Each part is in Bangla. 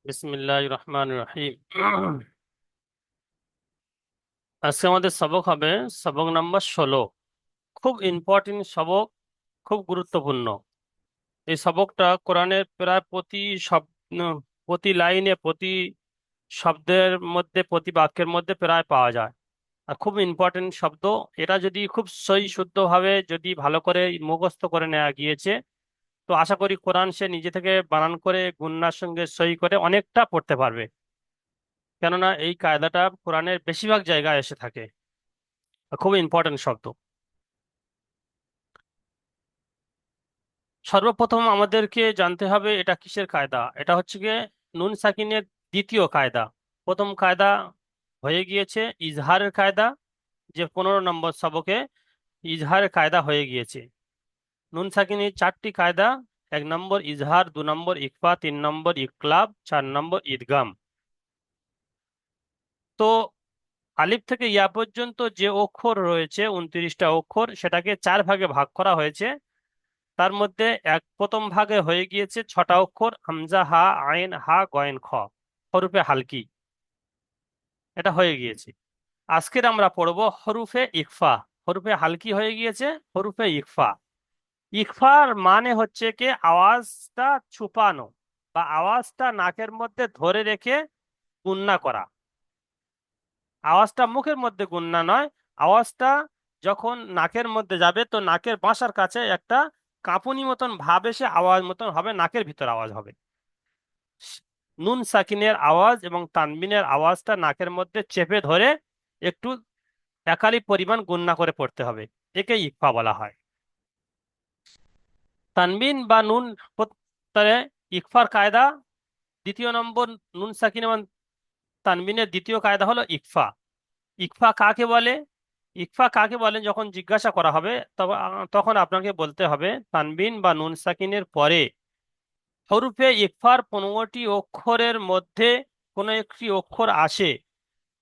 বিসমিল্লাহির রহমানির রহিম। আজকে আমাদের সবক হবে সবক নাম্বার 16। খুব ইম্পর্টেন্ট সবক, খুব গুরুত্বপূর্ণ। এই সবকটা কোরআনের প্রায় প্রতি লাইনে, প্রতি শব্দের মধ্যে, প্রতি বাক্যের মধ্যে প্রায় পাওয়া যায়। আর খুব ইম্পর্টেন্ট শব্দ। এটা যদি খুব সহি শুদ্ধভাবে যদি ভালো করে মুখস্থ করে নেওয়া গিয়েছে, তো আশা করি কোরআন সে নিজে থেকে বানান করে গুন্নার সঙ্গে সহি করে অনেকটা পড়তে পারবে। কেননা এই কায়দাটা কোরআনের বেশিরভাগ জায়গায় এসে থাকে। খুব ইম্পর্টেন্ট শব্দ। সর্বপ্রথম আমাদেরকে জানতে হবে এটা কিসের কায়দা। এটা হচ্ছে গিয়ে নুন সাকিনের দ্বিতীয় কায়দা। প্রথম কায়দা হয়ে গিয়েছে ইজহারের কায়দা, যে 15 নম্বর সবকে ইজহারের কায়দা হয়ে গিয়েছে। নুন সাকিনের 4টি কায়দা: 1 নম্বর ইজহার, 2 নম্বর ইকফা, 3 নম্বর ইকলাব, 4 নম্বর ঈদগাম। তো আলিফ থেকে ইয়া পর্যন্ত যে অক্ষর রয়েছে 29টা অক্ষর, সেটাকে 4 ভাগে ভাগ করা হয়েছে। তার মধ্যে প্রথম ভাগে হয়ে গিয়েছে 6টা অক্ষর: হামজা, হা, আইন, হা, গয়েন, খ, হরুফে হালকি। এটা হয়ে গিয়েছে। আজকের আমরা পড়ব হরুফে ইকফা। হরুফে হালকি হয়ে গিয়েছে, হরুফে ইকফা। ইকফার মানে হচ্ছে কি আওয়াজটা ছুপানো বা আওয়াজটা নাকের মধ্যে ধরে রেখে গুণনা করা। আওয়াজটা মুখের মধ্যে গুণনা নয়। আওয়াজটা যখন নাকের মধ্যে যাবে, তো নাকের বাসার কাছে একটা কাঁপুনি মতন ভাব এসে আওয়াজ মতন হবে, নাকের ভিতর আওয়াজ হবে। নুন সাকিনের আওয়াজ এবং তানবিনের আওয়াজটা নাকের মধ্যে চেপে ধরে একটু একালি পরিমাণ গুণনা করে পড়তে হবে। একে ইকফা বলা হয়। তানবিন বা নুন তাহলে ইকফার কায়দা দ্বিতীয় নম্বর। নুন সাকিন এবং তানবিনের দ্বিতীয় কায়দা হলো ইকফা। ইকফা কাকে বলে? ইকফা কাকে বলে যখন জিজ্ঞাসা করা হবে, তখন আপনাকে বলতে হবে তানবিন বা নুন সাকিনের পরে হরুফে ইকফার 15টি অক্ষরের মধ্যে কোনো একটি অক্ষর আসে,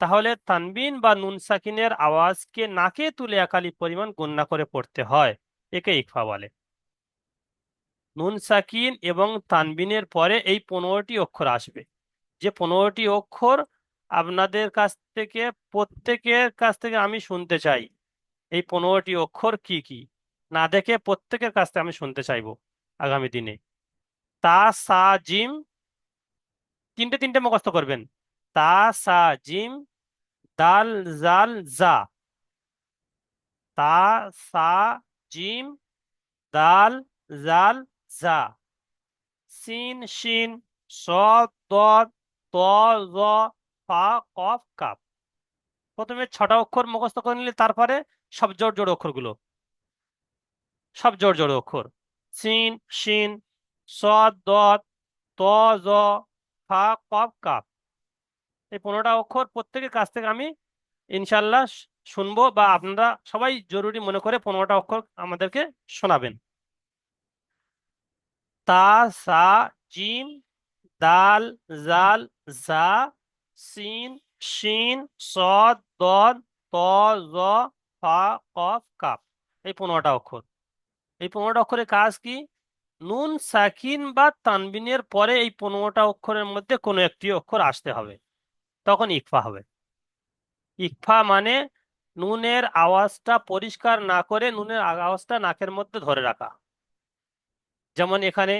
তাহলে তানবিন বা নুন সাকিনের আওয়াজকে নাকে তুলে একালি পরিমাণ গণনা করে পড়তে হয়। একে ইকফা বলে। নুন সাকিন এবং তানবিনের পরে এই 15টি অক্ষর আসবে। যে 15টি অক্ষর আপনাদের কাছ থেকে, প্রত্যেকের কাছ থেকে আমি শুনতে চাই এই 15টি অক্ষর কি কি। না দেখে প্রত্যেকের কাছ থেকে আমি শুনতে চাইবো আগামী দিনে। তা, সা, জিম, তিনটে তিনটে মুখস্থ করবেন। তা, সা, জিম, দাল, জাল, জা। তা, সা, জিম, দাল, জাল, জা। সিন, শিন, সদ, দদ, ত, জ, ফা, কফ, কাপ। প্রথমে 6টা অক্ষর মুখস্থ করে নিলে তারপরে সব জোড় জোড় অক্ষরগুলো, সব জোড় জোড় অক্ষর: সিন, শিন, সদ, দদ, ত, জ, ফা, কফ, কাপ। এই 15টা অক্ষর প্রত্যেকের কাছ থেকে আমি ইনশাল্লাহ শুনবো, বা আপনারা সবাই জরুরি মনে করে 15টা অক্ষর আমাদেরকে শোনাবেন। তা, সা, জিম, দাল, জাল, জা, সিন, শিন, সদ, দদ, ত, জ, ফা, কফ, কাপ। এই 15টা অক্ষর। এই 15টা অক্ষরের কাজ কি? নুন সাকিন বা তানবিনের পরে এই 15টা অক্ষরের মধ্যে কোনো একটি অক্ষর আসতে হবে, তখন ইকফা হবে। ইকফা মানে নুনের আওয়াজটা পরিষ্কার না করে নুনের আওয়াজটা নাকের মধ্যে ধরে রাখা। যেমন এখানে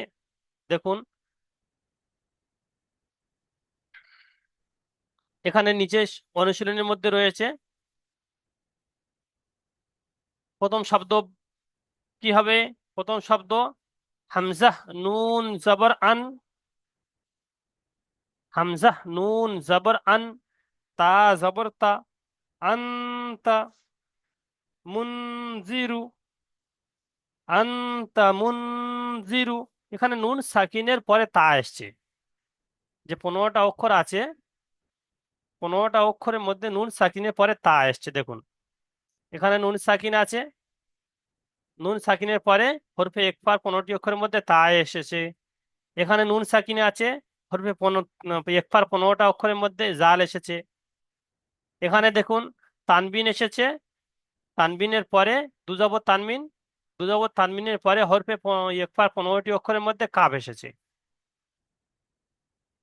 দেখুন, এখানে নিচে অনুশীলনের মধ্যে রয়েছে প্রথম শব্দ কি হবে। প্রথম শব্দ হামজাহ নুন জবর আন। হামজাহ নুন জবর আন, তা জবর তা, আনতা, মুনজিরু, আনতা মুনজিরু। এখানে নুন সাকিনের পরে তা এসছে। যে 15টা অক্ষর আছে, 15টা অক্ষরের মধ্যে নুন সাকিনের পরে তা এসছে। দেখুন এখানে নুন সাকিন আছে, নুন সাকিনের পরে হরফে একফার 15টি অক্ষরের মধ্যে তা এসেছে। এখানে নুন সাকিনে আছে, হরফে একফার 15টা অক্ষরের মধ্যে জাল এসেছে। এখানে দেখুন তানবিন এসেছে, তানবিনের পরে দুজবর তানবিন, দুজবর তানবিনের পরে হরফে একফার 15টি অক্ষরের মধ্যে কাব এসেছে।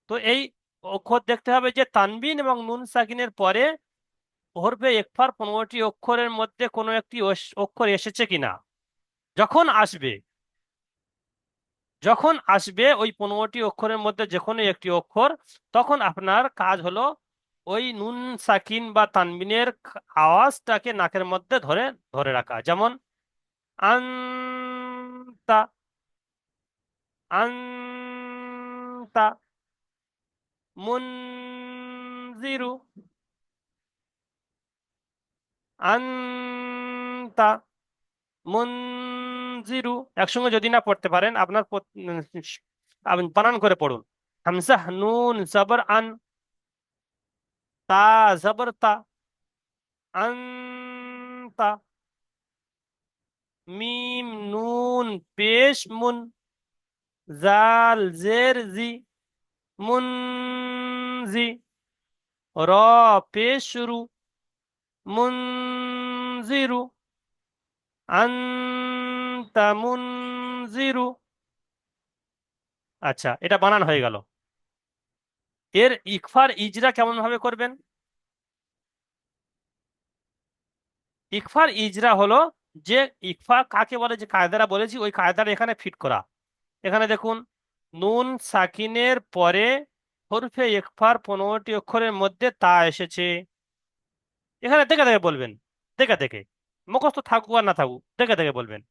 তো এই অক্ষর দেখতে হবে যে তানবিন এবং নুন সাকিনের পরে হরফে ইকফার 15টি অক্ষরের মধ্যে কোনো একটি অক্ষর এসেছে কিনা। যখন আসবে যখন আসবে ওই 15টি অক্ষরের মধ্যে যে কোনো একটি অক্ষর, তখন আপনার কাজ হলো ওই নুন সাকিন বা তানবিনের আওয়াজটাকে নাকের মধ্যে ধরে ধরে রাখা। যেমন আন্তা, আন্তা, মুনজিরু, আন্তা, মুনজিরু। একসঙ্গে যদি না পড়তে পারেন আপনার আপনি বানান করে পড়ুন। হামজা নুন জবর আন, তা জবর তা, আন্তা, মিম নুন পেশ মুন, জাল জের জি, মুনজি, র পেশ রু, মুনজিরু, আনতা মুনজিরু। আচ্ছা, এটা বানান হয়ে গেল। এর ইকফার ইজরা কেমন ভাবে করবেন? ইকফার ইজরা হলো যে ইকফা কাকে বলে, যে কায়দাটা বলেছি ওই কায়দাটা এখানে ফিট করা। এখানে দেখুন, নুন সাকিনের পরে হরফে ইকফার 15টি অক্ষরের মধ্যে তা এসেছে। এখানে দেখে দেখে বলবেন, দেখে দেখে, মুখস্থ থাকুক আর না থাকুক, দেখে দেখে বলবেন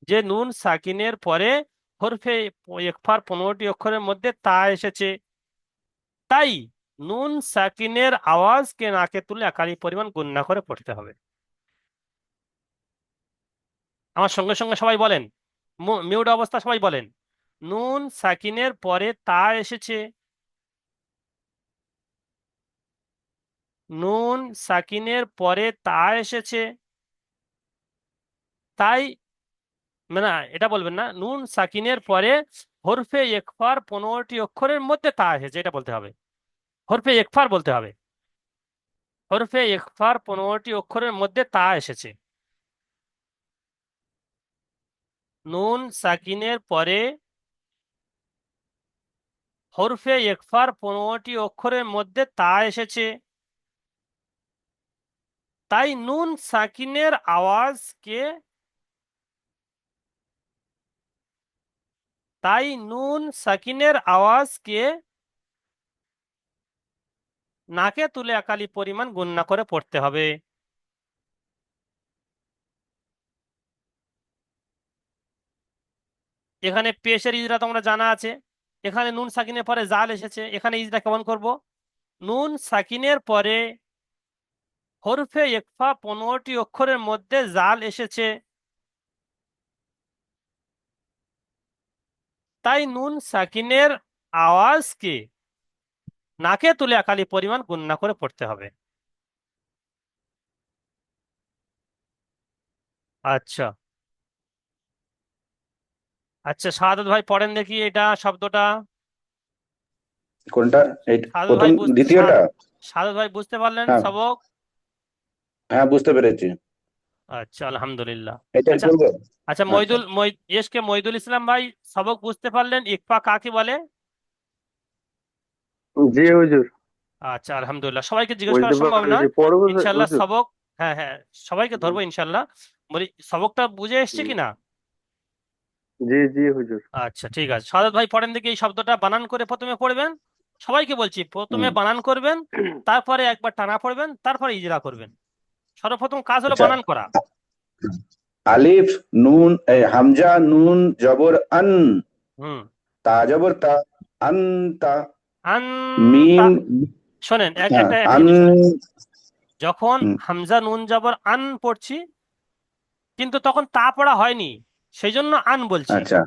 যে নুন সাকিনের পরে হরফে ইকফার 15টি অক্ষরের মধ্যে তা এসেছে, তাই নুন সাকিনের আওয়াজকে নাকে তুলে একালি পরিমাণ গুণনা করে পড়তে হবে। আমার সঙ্গে সঙ্গে সবাই বলেন, মিউট অবস্থা সবাই বলেন, নুন সাকিনের পরে তা এসেছে, নুন সাকিনের পরে তা এসেছে, তাই মানে এটা বলবেন না, নুন সাকিনের পরে হরফে ইকফার 15টি অক্ষরের মধ্যে তা এসেছে, এটা বলতে হবে। হরফে ইকফার বলতে হবে, হরফে ইকফার 15টি অক্ষরের মধ্যে তা এসেছে। নুন সাকিনের পরে হরফে ইকফার 15টি অক্ষরের মধ্যে তা এসেছে, তাই নুন সাকিনের আওয়াজকে, তাই নুন সাকিনের আওয়াজকে নাকে তুলে একালি পরিমাণ গণনা করে পড়তে হবে। এখানে পেশের ইজরা তো আমরা জানা আছে। এখানে নুন সাকিনের পরে জাল এসেছে, এখানে ইজরা কেমন করব? নুন সাকিনের পরে হরফে ইকফা 15টি অক্ষরের মধ্যে জাল এসেছে, তাই নুন সাকিনের আওয়াজকে নাকে তুলে একালি পরিমাণ গণনা করে পড়তে হবে। আচ্ছা, আচ্ছা, শাহাদত ভাই পড়েন দেখি এটা শব্দটা। কোনটা? এই শাহাদত প্রথম ভাই দ্বিতীয়টা? শাহাদত ভাই বুঝতে পারলেন হ্যাঁ, সবক? হ্যাঁ, বুঝতে পেরেছি। আচ্ছা, আলহামদুলিল্লাহ। এটাই আচ্ছা, করবো। আচ্ছা, আচ্ছা। এসকে মইদুল ইসলাম ভাই, সবক বুঝতে পারলেন ইকফা কাকে বলে? জি হুজুর, আচ্ছা, আলহামদুলিল্লাহ, সবাইকে জিজ্ঞেস করা বুঝতে সম্ভব নয় পারছি। পড়বো ইনশাল্লাহ হুজুর। সবক। হ্যাঁ, হ্যাঁ, সবাইকে ধরবো ইনশাল্লাহ। বলি সবকটা বুঝে এসছে কিনা? জি জি হুজুর। আচ্ছা, ঠিক আছে, সাদত ভাই পড়েন দেখি এই শব্দটা বানান করে প্রথমে পড়বেন। সবাইকে বলছি প্রথমে হুম। বানান করবেন, তারপরে একবার টানা পড়বেন, তারপরে ইজরা করবেন। সর্বপ্রথম কাজ হলো আচ্ছা। বানান করা। আলিফ নুন হামজা নুন জবর আন, হুম। তা জবর তা, আনতা। আন, মিম। শোনেন হ্যাঁ, একটা একটা আন। জিনিস শোনেন, যখন হুম, হামজা নুন জবর আন পড়ছি, কিন্তু তখন তা পড়া হয়নি, সেই জন্য আন বলছি। আচ্ছা।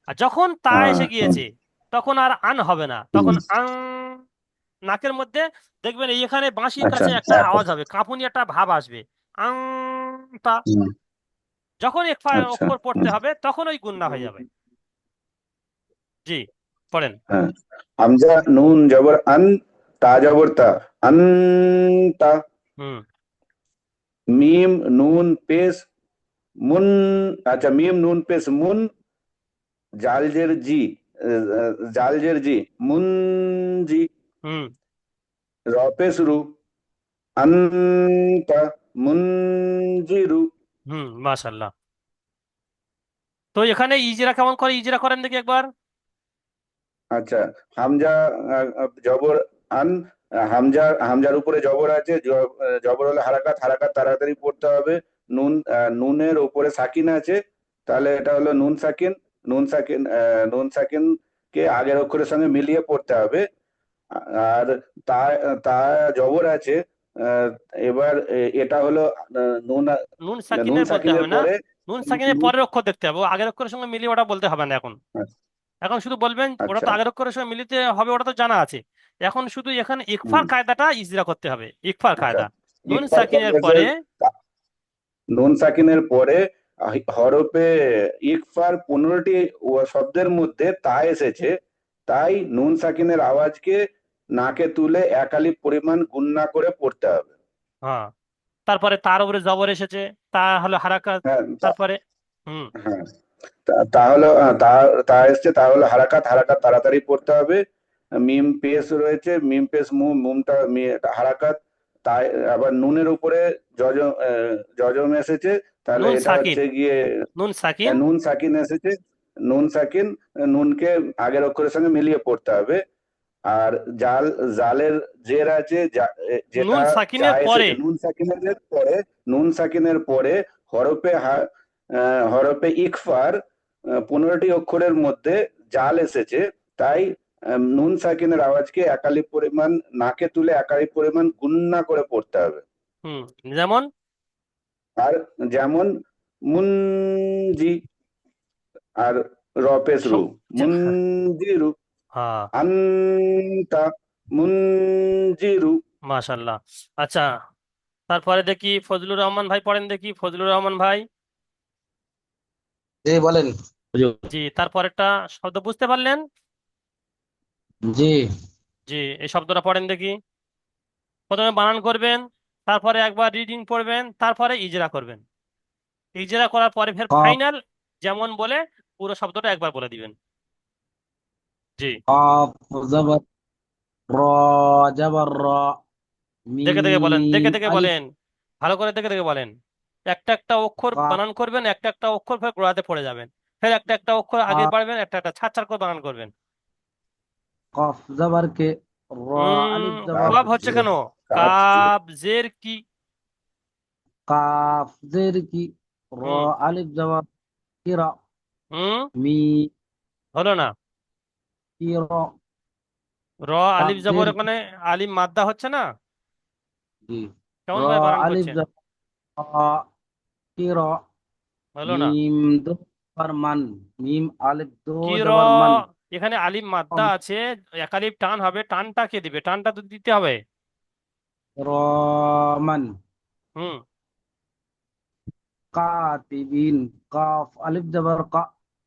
আর যখন তা হ্যাঁ, এসে হুম, গিয়েছে, তখন আর আন হবে না, হুম, তখন আং। নাকের মধ্যে দেখবেন এখানে বাঁশির আচ্ছা, কাছে একটা আচ্ছা, আওয়াজ হবে, কাঁপুনি একটা ভাব আসবে, আং, তা। হুম, যখন এক আচ্ছা, অক্ষর পড়তে হুম, হবে তখন ওই গুণনা হয়ে যাবে। জি, পড়েন। হ্যাঁ। হামজা নুন জবর আন, তা জবর তা, আনতা। হুম। মিম নুন পেশ মুন, আচ্ছা, মিম নুন পেশ মুন, জাল জের জি, জাল জের জি, মুনজি। হুম র পেশ রু, আনতা, মুনজিরু। মাশাল্লাহ। তো এখানে ইজরা কেমন করে, ইজরা করেন দেখি একবার। আচ্ছা, হামজা জবর আন, হামজার উপরে জবর আছে, জবর হলে হারাকাত, হারাকাত তাড়াতাড়ি পড়তে হবে। নুনের উপরে সাকিন আছে, তাহলে এটা হলো নুন সাকিন। নুন সাকিন কে আগের অক্ষরের সঙ্গে মিলিয়ে পড়তে হবে। আর তা তা জবর আছে। আহ, এবার এটা হলো নুন, নুন নুন সাকিনের বলতে সাকিনের হবে না, পরে নুন সাকিনের নুন। পরের অক্ষর দেখতে হবে, ও আগের অক্ষরের সঙ্গে মিলিয়ে ওটা বলতে হবে না এখন। এখন শুধু বলবেন ওটা আচ্ছা। তো আগের অক্ষরের সঙ্গে মিলিতে হবে, ওটা তো জানা আছে। এখন শুধু এখানে হুম। ইকফার কায়দাটা ইজরা করতে হবে, ইকফার আচ্ছা, কায়দা। নুন ইকফার সাকিনের কায়দা। পরে। নুন সাকিনের পরে হরফে ইকফার 15টি শব্দের মধ্যে তা এসেছে, তাই নুন সাকিনের আওয়াজকে নাকে তুলে একালিপ পরিমাণ গুণনা করে পড়তে হবে। হ্যাঁ, তারপরে তার উপরে জবর এসেছে, তা হলো হারাকাত। হ্যাঁ তারপরে হুম হ্যাঁ, তাহলে তা এসছে, তাহলে হারাকাত, হারাকাত তাড়াতাড়ি পড়তে হবে। মিম পেশ রয়েছে, মিম পেশ মুমটা হারাকাত। তাই আবার নুনের উপরে জজম জজম এসেছে, তাহলে নুন এটা সাকিন, হচ্ছে গিয়ে নুন সাকিন। নুন সাকিন এসেছে। নুন সাকিন, নুনকে আগের অক্ষরের সঙ্গে মিলিয়ে পড়তে হবে। আর জাল, জালের জের আছে, যেটা নুন যা সাকিনের পরে। এসেছে নুন সাকিনের পরে হরফে হরফে ইকফার 15টি অক্ষরের মধ্যে জাল এসেছে, তাই নুন সাকিনের আওয়াজকে একালি পরিমাণ নাকে তুলে একালি পরিমাণ গুণনা করে পড়তে হবে। হুম যেমন। আর যেমন মুনজি, আর র পেশ রু, মুনজিরু, হ্যাঁ, আন্তা, মুনজিরু। মাশাল্লাহ। আচ্ছা, তারপরে দেখি ফজলুর রহমান ভাই পড়েন দেখি, ফজলুর রহমান ভাই। জি বলেন হুজুর। জি, তারপরেরটা শব্দ বুঝতে পারলেন? জি। জি, এই শব্দটা পড়েন দেখি। প্রথমে বানান করবেন, তারপরে একবার রিডিং পড়বেন, তারপরে ইজরা করবেন। ইজরা করার পরে ফের কফ, ফাইনাল যেমন বলে পুরো শব্দটা একবার বলে দিবেন। জি, কফ জবর র, জবর র, দেখে দেখে বলেন, দেখে মিম দেখে আলিফ, বলেন, ভালো করে দেখে দেখে বলেন। একটা একটা অক্ষর কাফ, বানান করবেন, একটা একটা অক্ষর ফের গোড়াতে পড়ে যাবেন, ফের একটা একটা অক্ষর আগে কাফ, বাড়বেন, একটা একটা ছাড় ছাড় করে বানান করবেন। কফ জবর কে, র আলিফ জবর কাফ কাব হচ্ছে জের, কেন? কাফ জের। কাব জের কি? কাফ জের কি, র হুম আলিফ জবর কিরা, হুম মি হলো না। কিরা, র কাফ আলিফ জবর জের কি, ওখানে আলিফ মাদ্দা হচ্ছে না, জি, র কেমন ভাবে বানান আলিফ করছেন? জবর কিরা, হলো না। মিম দো জবর মান, মিম আলিফ দো কি র, জবর মান, এখানে আলিফ মাদ্দা আছে, একালিফ টান হবে, টানটা কে দিবে? টানটা তো দিতে হবে। র মান, হুম কাতিবিন, কাফ আলিফ জবর কা,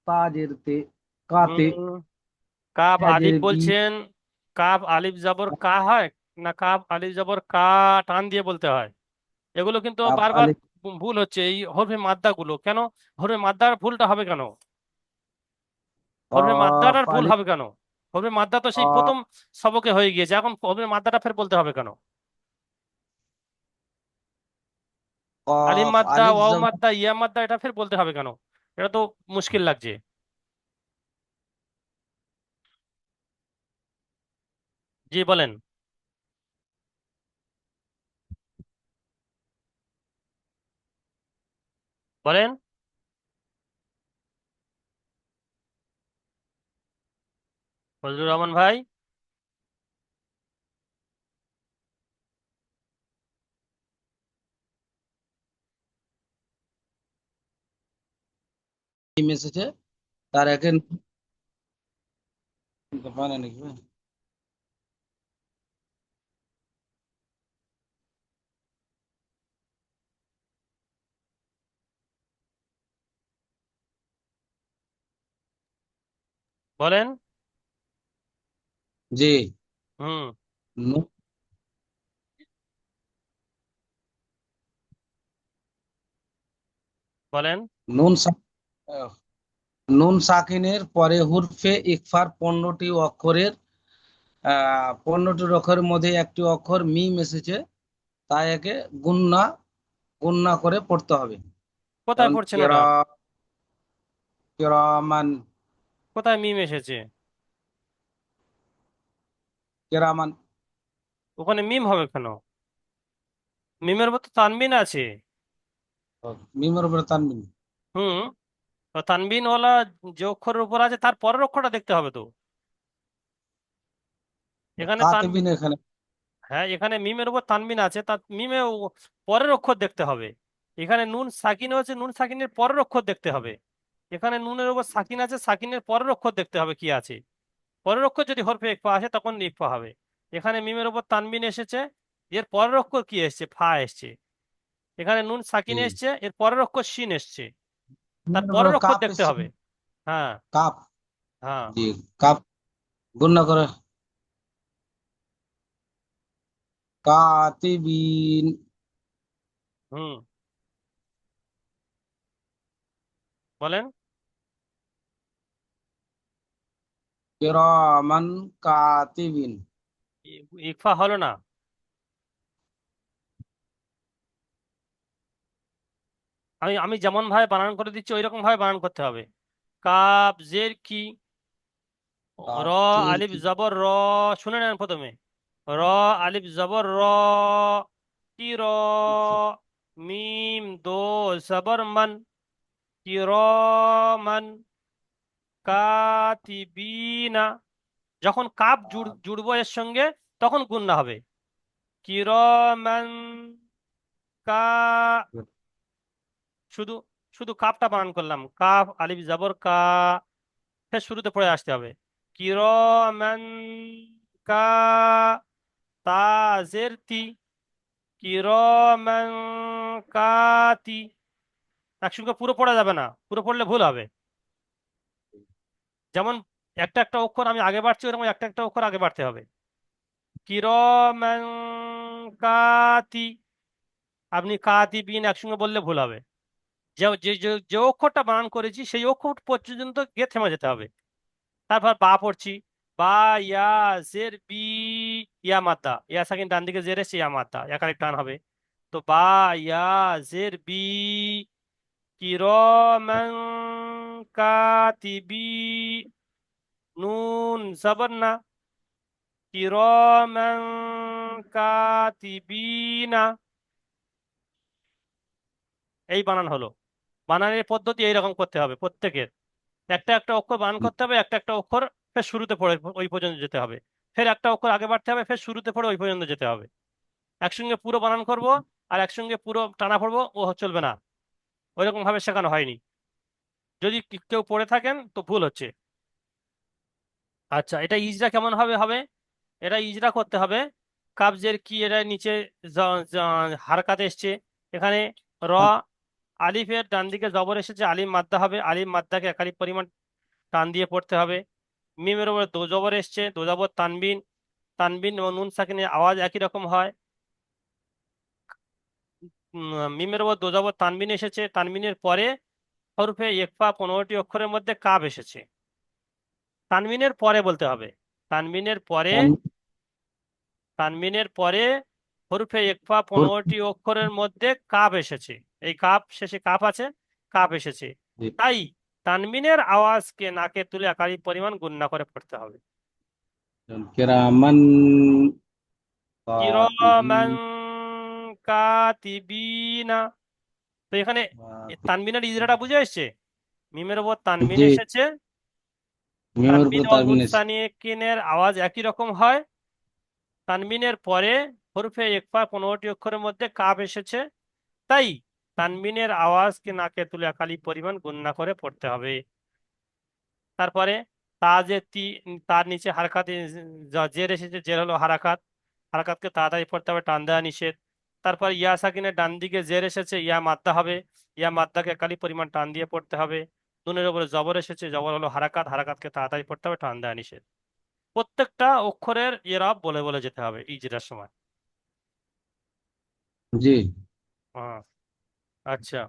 তাজের তে, কাতে, হুম কাব আলিফ তাজের কি, বলছেন, কাব আলিফ জবর কা হয় না কাব আলিফ জবর কা টান দিয়ে বলতে হয়? এগুলো কিন্তু কাফ বারবার আলিফ, ভুল হচ্ছে এই হরফে মাদ্দা গুলো। কেন হরফে মাদ্দার ভুলটা হবে কেন? হরফে কাফ মাদ্দাটার ভুল আলিফ, হবে কেন? হরফে মাদ্দা তো সেই কা- প্রথম সবকে হয়ে গিয়েছে, এখন হরফে মাদ্দাটা ফের বলতে হবে কেন? আলিম কাফ মাদ্দা, আলিফ ওয়াও জবর, মাদ্দা, ইয়া মাদ্দা, এটা ফের বলতে হবে কেন? এটা তো মুশকিল লাগছে। জি বলেন, বলেন ফজলুর রহমান ভাই। মিম এসেছে তার একে পারে নাকি ভাই? বলেন। জি। হুম নু- বলেন। নুন নুন সাকিনের পরে হুরফে ইকফার 15টি অক্ষরের 15টি অক্ষরের মধ্যে একটি অক্ষর মিম এসেছে, তাই একে গুন্না গুন্না করে পড়তে হবে। কোথায় যেমন পড়ছেন ওটা? কেরামান কোথায় মিম এসেছে? কেরামান। ওখানে মিম হবে কেন? মিমের মতো তানবিন আছে। মিমের উপরে তানবিন। হুম। তো তানবিন ওয়ালা যে অক্ষরের উপর আছে তার পরের অক্ষরটা দেখতে হবে তো। এখানে কাতিবিন এখানে। হ্যাঁ, এখানে মিমের উপর তানবিন আছে, তার মিমে পরের অক্ষর দেখতে হবে। এখানে নুন সাকিন হচ্ছে, নুন সাকিনের পরের অক্ষর দেখতে হবে। এখানে নুনের উপর সাকিন আছে, সাকিনের পরের অক্ষর দেখতে হবে কি আছে। পরের অক্ষর যদি হরফে ইকফা আসে তখন ইকফা হবে। এখানে মিমের উপর তানবিন এসেছে, এর পরের অক্ষর কি এসছে? ফা এসছে। এখানে নুন সাকিন জি। এসছে, এর পরের অক্ষর শিন এসছে, তার মিমের উপরে পরের অক্ষর কাপ দেখতে এসছে। হবে। হ্যাঁ। কাপ। হ্যাঁ। জি। কাপ গুন্না করে কাতিবিন। হুম, বলেন। কেরামান কাতিবিন। ইকফা হলো না। আমি আমি যেমন ভাবে বানান করে দিচ্ছি ওই রকম ভাবে বানান করতে হবে। কাপ জের কি, র কাতের আলিফ কি। জবর র। শুনে নেন প্রথমে। র আলিফ জবর র, কি র। মিম দো জবর মান, কি র মান কাতিবিনা। যখন কাপ জুড়বো এর সঙ্গে তখন গুণনা হবে। কি র মান কা, শুধু শুধু কাপটা বানান করলাম, কাফ আলিফ জবর কা, ফের শুরুতে পড়ে আসতে হবে। কিরমান কা, তাজের তি, কিরমান কাতি। একসঙ্গে পুরো পড়া যাবে না, পুরো পড়লে ভুল হবে। যেমন একটা একটা অক্ষর আমি আগে বাড়ছি, ওরকম একটা একটা অক্ষর আগে বাড়তে হবে। কিরমান কাতি, আপনি কাতি বিন একসঙ্গে বললে ভুল হবে। যে যে যে যে অক্ষরটা বানান করেছি সেই অক্ষর পর্যন্ত গিয়ে থেমে যেতে হবে। তারপর বা পড়ছি, বা ইয়া জের বি, ইয়া মাদ্দা, ইয়া সাকিন ডান দিকে জের এসে ইয়া মাদ্দা, ইয়া কারেক্ট টান হবে। তো বা ইয়া জের বি, কিরমান কাতিবি, নুন জবর না, কিরমান কাতিবিনা। এই বানান হলো। বানানের পদ্ধতি এইরকম করতে হবে প্রত্যেকের। একটা একটা অক্ষর বানান করতে হবে, একটা একটা অক্ষর ফের শুরুতে পড়ে ওই পর্যন্ত যেতে হবে। ফের একটা অক্ষর আগে বাড়তে হবে, ফের শুরুতে পড়ে ওই পর্যন্ত যেতে হবে। একসঙ্গে পুরো বানান করব আর একসঙ্গে পুরো টানা পড়বো, ও চলবে না। ওইরকম ভাবে শেখানো হয়নি। যদি কেউ পড়ে থাকেন তো ভুল হচ্ছে। আচ্ছা, এটা ইজরা কেমন হবে হবে? এটা ইজরা করতে হবে। কাবজের কি, এটা নিচে হারকাত এসছে। এখানে র আলিফের ডান দিকে জবর এসেছে, আলিফ মাদ্দা হবে, আলিফ মাদ্দাকে একালিফ পরিমাণ টান দিয়ে পড়তে হবে। মিমের উপরে দো জবর এসছে, দো জবর তানবিন। তানবিন ও নুন সাকিনের আওয়াজ একই রকম হয়। মিমের উপর দো জবর তানবিন এসেছে, তানবিনের পরে হরফে ইকফা 15টি অক্ষরের মধ্যে কাব এসেছে। তানবিনের পরে বলতে হবে। তানবিনের পরে, তানবিনের পরে হরফে ইকফা হুর- 15টি অক্ষরের মধ্যে কাব এসেছে। এই কাব শেষে কাপ আছে, কাব এসেছে। জি। তাই তানবিনের আওয়াজকে নাকে তুলে আকারি পরিমাণ গুণনা করে পড়তে হবে। কেরামান কিরমান কাতিবিন। কাতিবিনা। তো এখানে তানবিনের ইজরাটা বুঝে এসছে। মিমের উপর তানবিন জি। এসেছে, মিমের তানবিন উপরে ও তানবিন নুন এসছে। সাকিনের আওয়াজ একই রকম হয়। তানবিনের পরে হরফে ইকফা 15টি অক্ষরের মধ্যে কাব এসেছে। তাই তানবিনের আওয়াজকে নাকে তুলে আকালি পরিমাণ গুণনা করে পড়তে হবে। তারপরে তা যে তার নিচে হারকাত, জের এসেছে, জের হলো হারাকাত। হারাকাতকে তাড়াতাড়ি পড়তে হবে, টান দেওয়া নিষেধ। তারপর ইয়া সাকিনের ডান দিকে জের এসেছে, ইয়া মাদ্দা হবে, ইয়া মাদ্দাকে একালি পরিমাণ টান দিয়ে পড়তে হবে। নুনের উপরে জবর এসেছে, জবর হলো হারাকাত, হারাকাতকে তাড়াতাড়ি পড়তে হবে, টান দেওয়া নিষেধ। প্রত্যেকটা অক্ষরের ইরাব বলে বলে যেতে হবে ইজরার সময়। জি। হ্যাঁ। আচ্ছা,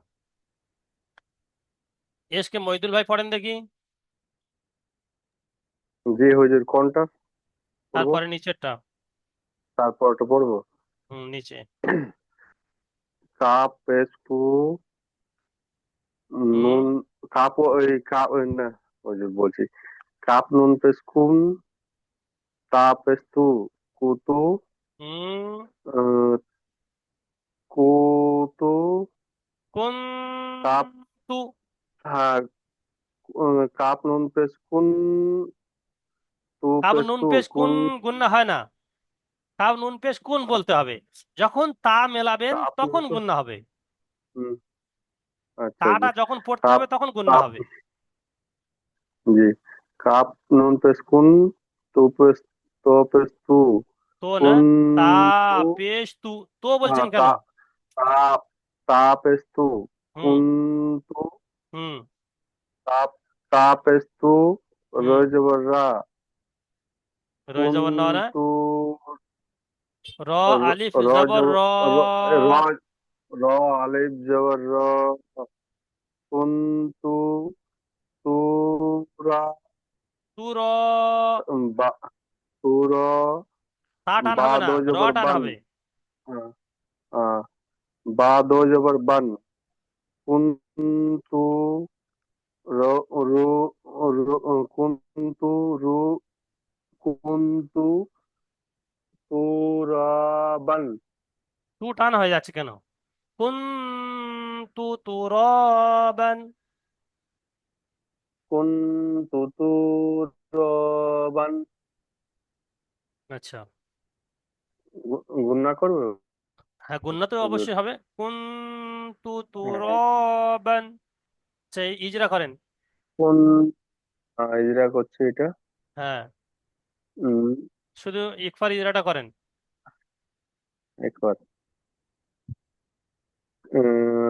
এসকে মইদুল ভাই পড়েন দেখি। জি হুজুর, কোনটা পড়বো? তারপরে নিচেরটা। তারপরটা পড়বো। নিচে। কাপ পেস্কু হুম নুন কাপ ওই কাপ না হুজুর বলছি, কাপ নুন পেস্কুন তা পেস্তু কুতু হুম আহ, কুতু কোন কাপ তু হ্যাঁ কাপ নুন পেস্কুন তু কাব নুন পেস্তু পেশ কুন কুন গুন্না হয় না, কাব নুন পেশ কুন বলতে হবে। যখন তা মেলাবেন কাপ নুন তখন গুন্না হবে। হুম, আচ্ছা তাটা জি। যখন পড়তে কাপ হবে তখন গুন্না কাপ হবে। জি। কাপ নুন পেস্কুন তু পেস তো পেস্তু তো না, কুন তা তু পেশ তু, তো হ্যাঁ বলছেন কেন? তা তা তা পেস্তু হুম কুন তু হুম তাপ তাপেস্তু হুম রজবরা রয়ে যাবার ন না, কুন্তু র আলিফ রজ জবর র, র র আলিফ জবর র কুন্তু তুরা তু র, বা তুর তা টান বা হবে না, দো র জবর টান বান হবে। আহ, বা দো জবর বান কুন্তু র রু কুন্তু রু কুন্তু তুরাবান তু টান হয়ে যাচ্ছে কেন? কুন তু তু রবান। কুন্তু তুরাবান আচ্ছা, গুণনা করবে হ্যাঁ গুন্না তো হুজুর? অবশ্যই হবে। কুন তু তু হ্যাঁ। রবান। সেই ইজরা করেন। কোন ইজরা করছে এটা? হ্যাঁ, উম, শুধু ইকফার ইজরাটা করেন। একবার উম,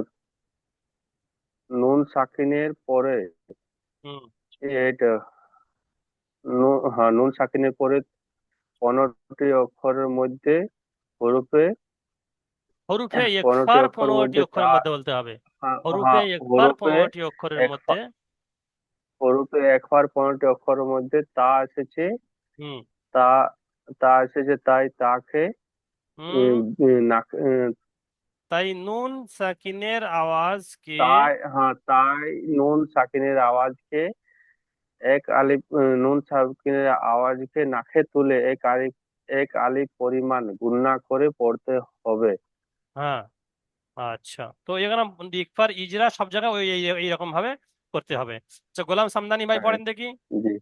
নুন সাকিনের পরে হুম এটা হ্যাঁ নুন সাকিনের পরে 15টি অক্ষরের মধ্যে হরফে হরুফে 15টি ইকফার অক্ষরের 15টি মধ্যে তা অক্ষরের মধ্যে বলতে হবে। হ্যাঁ হরুফে হ্যাঁ, ইকফার হরফে 15টি অক্ষরের এক মধ্যে। হরফে একবার 15টি অক্ষরের মধ্যে তা এসেছে হুম তা তা এসেছে তাই তাকে হুম নাক তাই নুন সাকিনের আওয়াজকে। তাই নুন সাকিনের আওয়াজকে নুন সাকিনের আওয়াজকে নাকে তুলে এক আলিফ পরিমাণ গুণনা করে পড়তে হবে। হ্যাঁ, আচ্ছা, তো এখানে ইকফার ইজরা সব জায়গায় ওই এইরকম ভাবে করতে হবে। আচ্ছা, গোলাম সামদানি ভাই হ্যাঁ পড়েন দেখি। জি।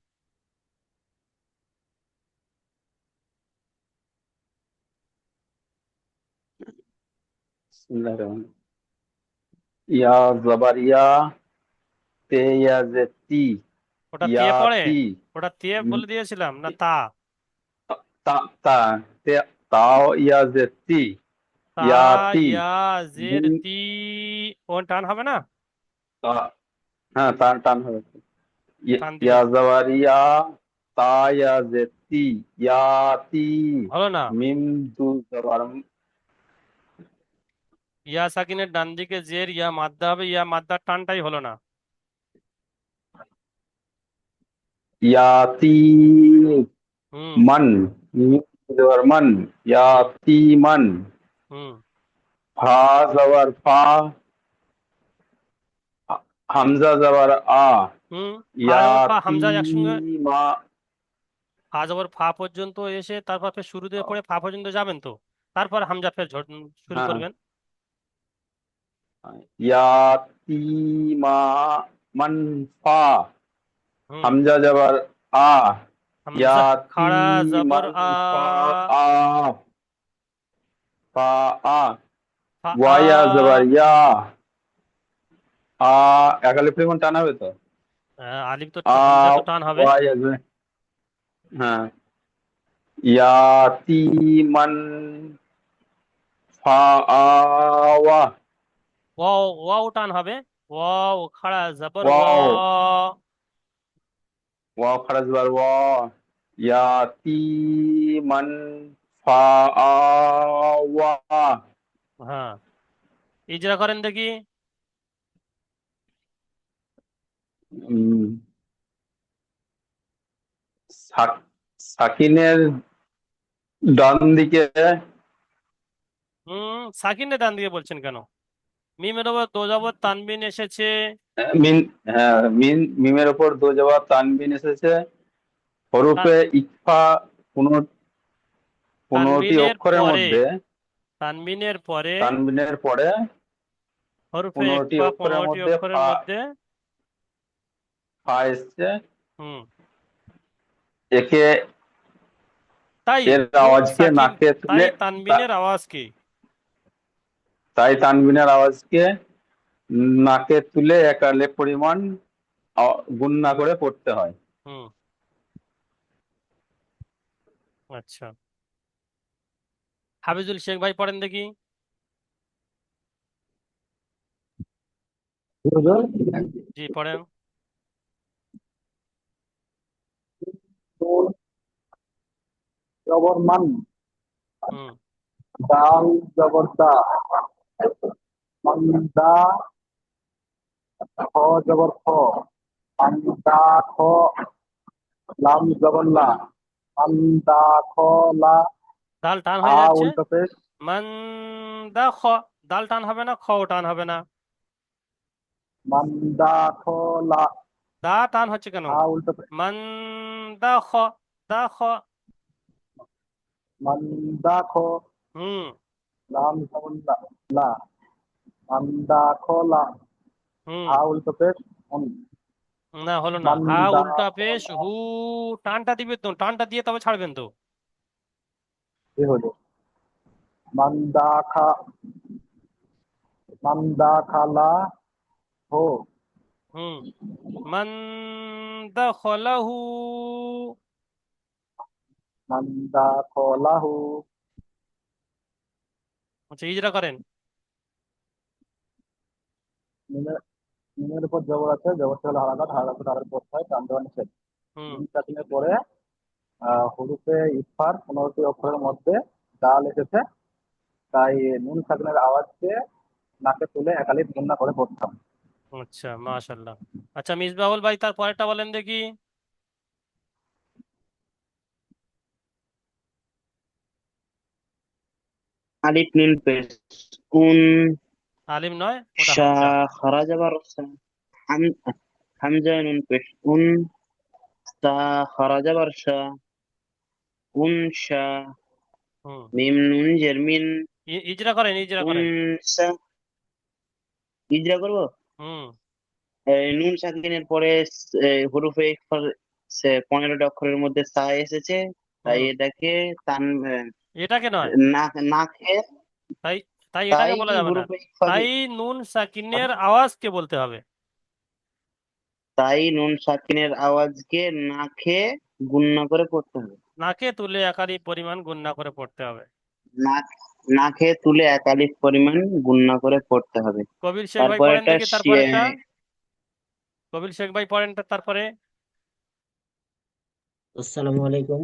বিসমিল্লাহির রহমানির রহিম। ইয়া জবর ইয়া তে ইয়া জেতি ওটা তে ইয়া পড়ে? তি ওটা তে বলে দিয়েছিলাম না তা? তা তা তে তাও ইয়া জেতি তা ইয়া তি ইয়া জের জিম তি, কোন টান হবে না? তা হ্যাঁ টান টান হবে। টান ইয়া দিবেন। জবর ইয়া তা ইয়া জেতি ইয়া তি হলো না? মিম দু জবর ইয়া সাকিনের ডান দিকে জের ইয়া মাদ্দা হবে, ইয়া মাদ্দার টানটাই হলো না। ইয়াতি হুম মান মিম জবর মান ইয়াতি মান হুম ফা জবর ফা হামজা জবর আ হুম ফা জবর ফা ইয়াতি হামজা একসঙ্গে। মা ফা জবর ফা পর্যন্ত এসে তারপর ফের শুরু দিয়ে পড়ে ফা পর্যন্ত যাবেন তো, তারপর হামজা ফের শুরু হ্যাঁ করবেন। ইয়াতি মা মান ফা হুম হামজা জবর আ হামজা ইয়াতি খাড়া জবর মান আ, ফা আ ফা আ ফা আ, ওয়া জবর ইয়া আ একালিফ লিখন টানা হবে তো আলিফ তো আ হামজা তো টান হবে। ওয়া হ্যাঁ ইয়াতিমান ফাআওয়া ওয়াও ওয়াও টান হবে। ওয়াও খাড়া জবর ওয়া। ওয়াও ওয়াও খারাজ বার ওয়া ইয়াতিমান ফাআওয়া হ্যাঁ, ইজরা করেন দেখি। উম, সাকিনের ডান দিকে সাকিনের ডান দিকে বলছেন কেন? মিমের ওপর দো জবর তানবিন এসেছে। মিন হ্যাঁ মিমের ওপর দো জবর তানবিন এসেছে। তা- হরফে ইকফা পনেরো 15টি তানবিনের অক্ষরের পরে মধ্যে তানবিনের পরে তানবিনের পরে হরফে 15টি ইকফা অক্ষরের 15টি মধ্যে অক্ষরের ফা মধ্যে। ফা এসছে। হুম একে তাই এর নুন আওয়াজকে সাকিন, নাকে তাই তুলে তানবিনের আওয়াজ কি? তাই তানবিনের আওয়াজকে নাকে তুলে এক আলিফ পরিমাণ গুণনা করে পড়তে হয়। হুম আচ্ছা, হাফিজুল শেখ ভাই পড়েন দেখি। জি পড়েন। নুন জবর মান, হুম দাল জবর দা, মান্দা, খ জবর খ, মান্দা খ, লাম জবর লা, মান্দা খ লা, দাল টান হয়ে আ যাচ্ছে। উল্টো পেশ, মান দা খ, দাল টান হবে না, খ টান হবে না। মান্দা খ লা, দা টান হচ্ছে কেন? আ উল্টো পেশ, মান দা খ, দা খ। মান্দা খ, হুম লাম জবর লা, লা, মান্দা খ লা, হুম আ উল্টো পেশ, অন, না হলো না, হা মান্দা উল্টা খ পেশ লা, হু। টানটা দিবে তো, টানটা দিয়ে তবে ছাড়বেন তো। এ হলো মান্দা খা, মান্দা খালা হো, হুম মান দাখালাহু। মান্দা খলাহু, আচ্ছা ইজরা করেন। মিমের মিমের উপর জবর আছে, জবরটা হলো হারাকাত, হারাকাত তারের পর হয় টান দেওয়া নিষেধ। হুম মিম সাকিনের পরে হরফে ইফার 15টি অক্ষরের মধ্যে ডাল এসেছে, তাই নুন সাকিনের আওয়াজকে নাকে তুলে একালিপ গুণনা করে পড়তাম। আচ্ছা মাশাল্লাহ। আচ্ছা মিসবাহুল ভাই তার পরেরটা বলেন দেখি। আলিফ নুন পেশ উন আলিম নয়, ওটা শা হামজা। খরাজ আবার হাম হামজা নুন পেশ উন সা খরাজ আবার শা উন শা হুম মিম নুন জেরমিন ইজরা করেন, ইজরা উন করেন। সা ইজরা করবো। হুম নুন সাকিনের পরে হরফে ইকফার 15টা অক্ষরের মধ্যে সা এসেছে, তাই হুম এটাকে তান এটাকে নয়, না নাকে তাই তাই এটাকে তাই বলা যাবে না। হরফে ইকফাকে তাই নুন সাকিনের আওয়াজকে বলতে হবে। তাই নুন সাকিনের আওয়াজকে নাকে গুণনা করে পড়তে হবে। নাকে তুলে একারি পরিমাণ গুণনা করে পড়তে হবে। নাক নাকে তুলে এক আলিফ পরিমাণ গুণনা করে পড়তে হবে। কবির শেখ ভাই তারপর পড়েন একটা দেখি তারপরেরটা। কবির শেখ ভাই পড়েন তারপরে। আসসালামু আলাইকুম।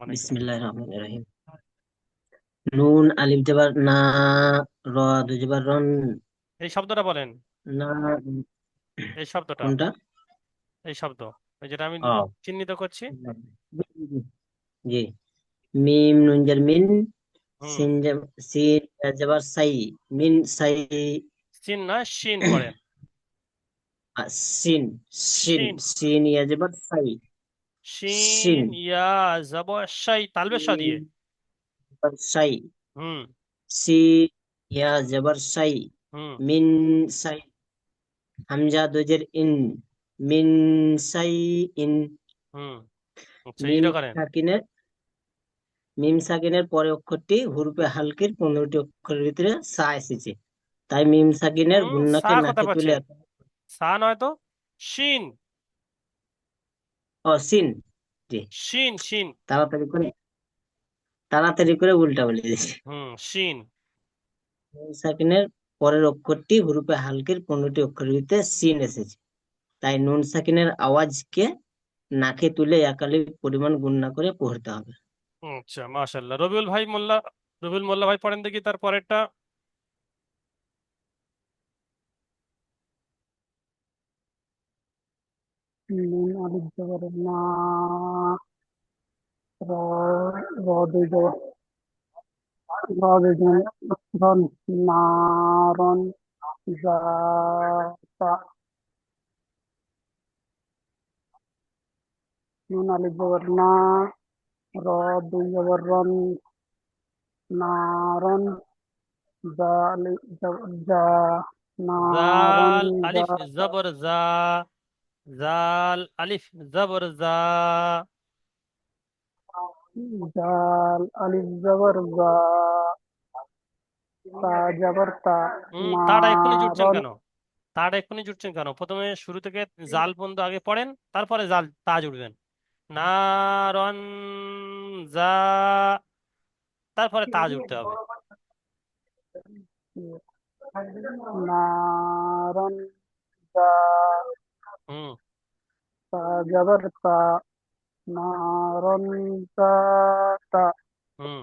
অনেক বিসমিল্লাহির রহমানির রহিম। নুন আলিফ জবর না, র দুই জবর রন, এই শব্দটা বলেন, না। এই শব্দটা, কোনটা? এই শব্দ, এই যেটা আমি ও, চিহ্নিত করছি। জি। মিম নুন জের মিন, হুম সিন জবর সাই, মিন সাই। সিন না, শিন পড়েন। সিন, সিন শিন, সিন জবর সাই, সিন শিন ইয়া জবর শাই, তালবেশ দিয়ে। জবর সাই, হুম সি জবর সাই, হুম মিন সাই, Hamza দুজের in, mean Sai in. হুম আচ্ছা মিম ইজরা করেন। সাকিনের মিম সাকিনের পরে অক্ষরটি হুরফে হালকির 15টি অক্ষরের ভিতরে সা এসেছে, তাই মিম সাকিনের সা গুণনাকে কথা নাকে তুলে পাচ্ছেন, সা নয় তো, শিন। ও সিন। জি। শিন শিন। তাড়াতাড়ি করে উল্টা বলে দিয়েছি। শিন। মিম সাকিনের পরের অক্ষরটি হুরফে হালকির 15টি অক্ষরের ভিতরে সিন এসেছে, তাই নুন সাকিনের আওয়াজকে নাকে তুলে একালি পরিমাণ গুণনা করে পড়তে হবে। আচ্ছা মাশাল্লাহ। রবিউল ভাই মোল্লা, রবিউল মোল্লা ভাই পড়েন দেখি তার পরেরটা। নুন আলিফ জবর না, র র দুই জ র দুই জন রন নারন জাতা নুন আলিফ জবর না র দুই জবর রন নারন জা আলিফ জা নারন জাল আলিফ জাতা জবর জা, জাল আলিফ জবর জা। জাল আলিফ জবর জা তা জবর তা তাটা এক্ষুনি জুড়ছেন নারন কেন? তাটা এক্ষুনি জুড়ছেন কেন? প্রথমে শুরু থেকে জাল পর্যন্ত আগে পড়েন, তারপরে জাল তা জুড়বেন। নারন জা, তারপরে তা জুড়তে হবে। নারন জা হুম তা জবর তা নারন জা তা হুম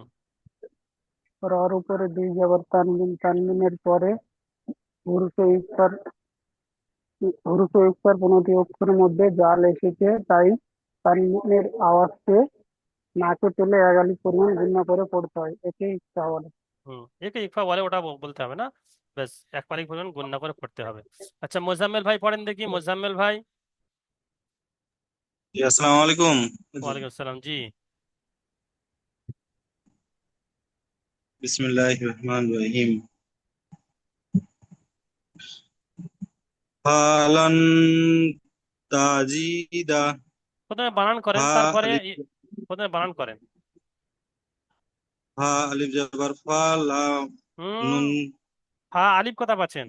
রর উপরে দুই জবর তানবিন তানবিনের পরে হুরফে ইফতার হুরফে ইফতার 15টি অক্ষরের মধ্যে জাল এসেছে, তাই তানবিনের আওয়াজকে নাকে তুলে 1 আলিফ পরিমাণ গুণনা করে পড়তে হয়, একে ইফতা বলে। একে ইকফা বলে, ওটা বলতে হবে না। ব্যাস এক পারিক পরিমাণ গুণনা করে পড়তে হবে। আচ্ছা, মোজাম্মেল ভাই পড়েন দেখি, মোজাম্মেল ভাই। জি, আসসালামু আলাইকুম। ওয়ালাইকুম আসসালাম, জি। বিসমিল্লাহির রহমানির রহিম। ফালান তাজিদা। প্রথমে বানান করেন, হা তারপরে আলিফ প্রথমে বানান করেন। হা আলিফ জবর ফা লাম হুম নুন হা আলিফ কথা পাচ্ছেন।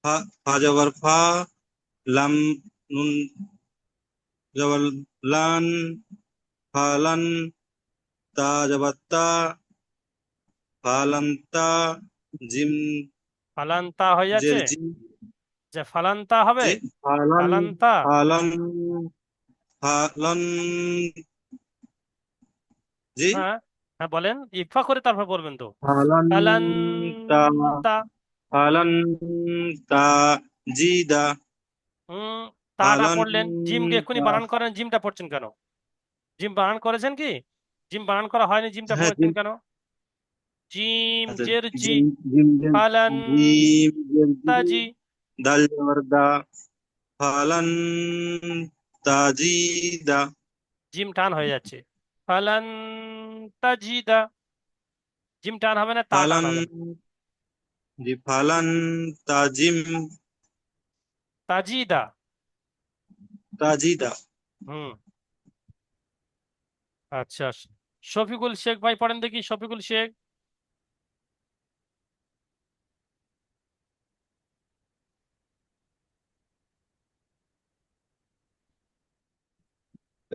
ফা ফা জবর ফা লাম নুন জবর লান ফালান তা জবর তা ফালান্তা জিম ফালান্তা হয়ে যাচ্ছে, জের জি যে ফালান্তা হবে। জি ফালান ফালান্তা। ফালান ফালান জি হ্যাঁ হ্যাঁ, বলেন, ইকফা করে তারপর বলবেন তো। ফালান তা ফালান্তা। ফালান তাজিদা হুম তাটা ফালান পড়লেন, জিমকে এক্ষুনি বানান করেন। জিমটা পড়ছেন কেন? জিম বানান করেছেন কি? জিম বানান করা হয়নি, জিমটা হ্যাঁ পড়ছেন জিম কেন? জিম আচ্ছা জের জি। জিম জিম জিম ফালান জিম জের জি তাজি। দাল জবর দা ফালান তাজিদা জিম টান হয়ে যাচ্ছে। ফালান তাজিদা। জিম টান হবে না, তা টান ফালান হবে। জি ফালান তাজিম তাজিদা। তাজিদা হুম আচ্ছা, শফিকুল শেখ ভাই পড়েন দেখি, শফিকুল শেখ।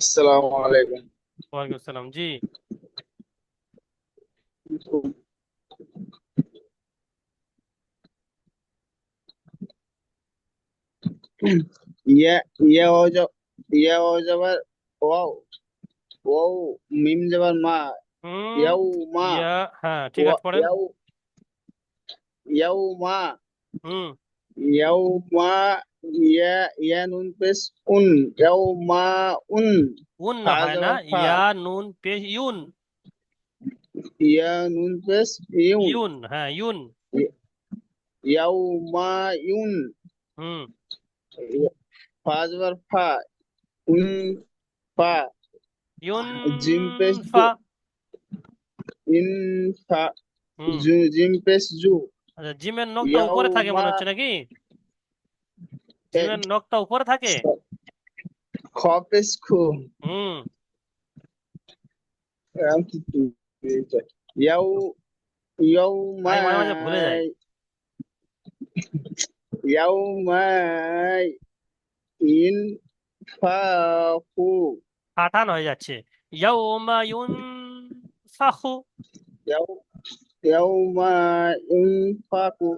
আসসালামু আলাইকুম। ওয়ালাইকুম আসসালাম, জি। ইয়া ইয়া ইয়া জবর ওয়াও ওয়াও মিম জবর মা হুম ইয়াও মা ইয়া, হ্যাঁ ঠিক আছে, পড়েন। ইয়াও ইয়াও মা হুম ইয়াও মা ইয়া ইয়া নুন পেশ উন ইয়াও মা উন উন না ফা হয় না, জবর ফা ইয়া নুন পেশ ইউন। ইয়া নুন পেশ ইউন ইউন, হ্যাঁ ইউন। ইয়াও মা ইউন হুম ফা জবর ফা উন ফা ইউন জিম পেশ ফা। ইন ফা হুম জিম পেশ জু আচ্ছা, জিমের নখটা উপরে থাকে ইয়াউমা মনে হচ্ছে নাকি? জিমের নখটা উপরে থাকে। খপেস খু হুম এরকম কি ইয়াউ আমি মাঝে মাঝে ভুলে যাই। ইয়াউমাই ইন ফাখু কাটান হয়ে যাচ্ছে। ইয়াউমা ইউনফাখু। ইয়াউ ইয়াউমা ইনফাকু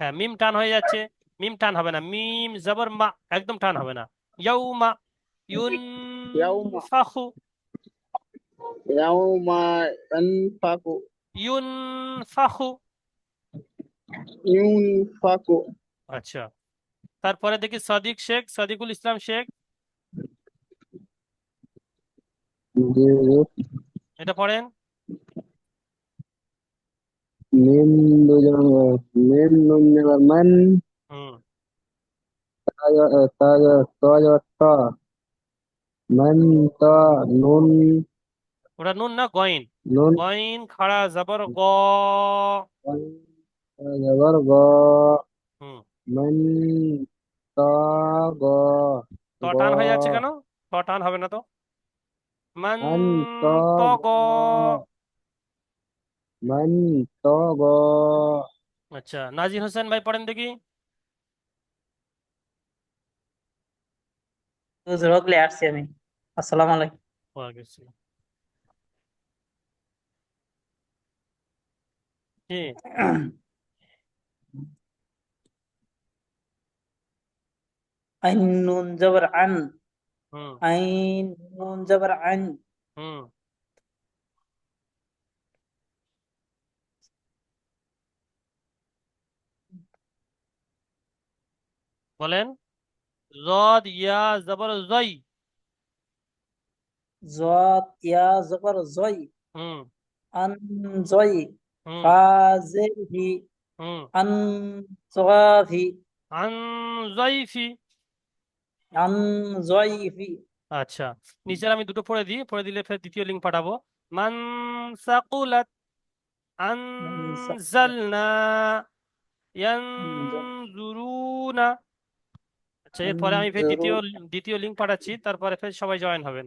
হ্যাঁ, মিম টান হয়ে যাচ্ছে। মিম টান হবে না, মিম জবর মা, একদম টান হবে না। ইয়াউমা ইয়াউমা ইউনফাখু। ইয়াউমা ইনফাকু ইউনফাখু। ইনফাকু আচ্ছা, তারপরে দেখি সাদিক শেখ, সাদিকুল ইসলাম শেখ। জি জি। এটা পড়েন। মিম দুজন মিম নুন জবর মান হুম তা জবর তা মান তা নুন ওটা নুন না গইন। নুন গইন খাড়া জবর গ। মান তা জবর গ হুম মান তা গ ত গ টান হয়ে যাচ্ছে কেন? ত টান হবে না তো। মান মান তা ত গ গ। মান তা গ আচ্ছা, নাজির হোসেন ভাই পড়েন দেখি। রোগলে আসছি আমি। আসসালামু আলাইকুম। ওয়ালাইকুম আসসালাম। কি? আইন নুন জবর আন, হুম আইন নুন জবর আন, হুম বলেন। জদ ইয়া জবর জই। জত ইয়া জবর জয়, হুম আন জয়, হুম ফা জের হি, হুম আন জগাফি, আন জয়ফি। আন জয়ফি, আচ্ছা, নিচের আমি দুটো পড়ে দিই, পড়ে দিলে ফের দ্বিতীয় লিঙ্ক পাঠাবো। মান সাকুলাত আনজালনা ইয়ানজুরুনা। আচ্ছা, এরপরে আমি ফের দ্বিতীয় দ্বিতীয় লিঙ্ক পাঠাচ্ছি, তারপরে ফের সবাই জয়েন হবেন।